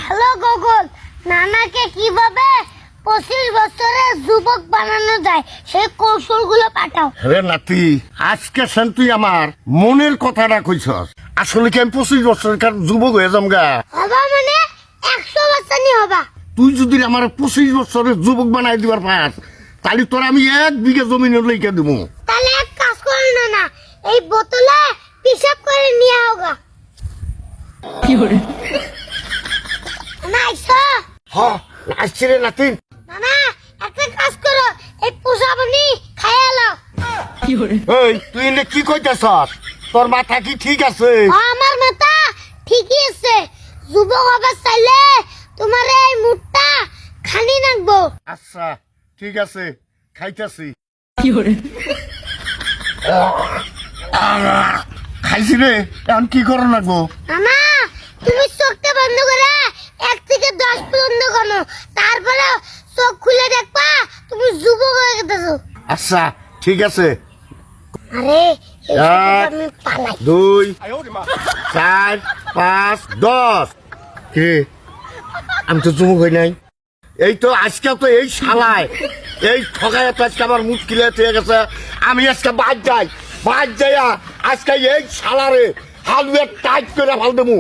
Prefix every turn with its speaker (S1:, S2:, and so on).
S1: Hello Google, নানাকে কিভাবে 25 বছরের যুবক বানানো যায় সেই কৌশলগুলো পাঠাও।
S2: রে নাতি, আজকে সেন তুই আমার মনের কথাটা কইছস। আসলে কি আমি 25 বছরকার যুবক হয়ে যাম গা?
S1: হবা মানে 100 বছর নি হবা।
S2: তুই যদি আমার 25 বছরের যুবক বানাই দিবার পাস, তাহলে তোর আমি 1 বিঘা জমিনের লেখা দিব।
S1: তাহলে এক কাজ করো না, এই বোতলে পিসাব করে নিয়ে আওগা। নাইসা
S2: হ্যাঁ, আসছি রে নাতি।
S1: নানা, একটা কাজ করো, এই পোষাবনি খাইয়া লাও।
S2: এই তুই এনে কি কইতেছস? তোর মাথা কি ঠিক আছে?
S1: আমার মাথা ঠিকই আছে। যুবক হবার চাইলে তোমার এই মুখটা খানি নাকবো।
S2: আচ্ছা ঠিক আছে, খাইতেছি। খাইছি রে, এখন কি করো লাগবো?
S1: নানা, তুমি চোখটা বন্ধ করে 1 থেকে 10 পর্যন্ত গণো, তারপরে চোখ খুলে দেখবা তুমি যুবক হয়ে গেছো।
S2: আচ্ছা ঠিক আছে।
S1: আরে এই
S2: এক,
S1: আমি পালাই।
S2: 2 4 5 10। কে? আমি তো যুবক হই নাই। এই তো আজকে তো এই শালায় এই ঠগায় তো আজকে আমার মুশকিল হয়ে গেছে। আমি আজকে বাদ যাই, বাদ যাইয়া আজকে এই শালারে হালুয়ে টাইট করে ফাল দেবো।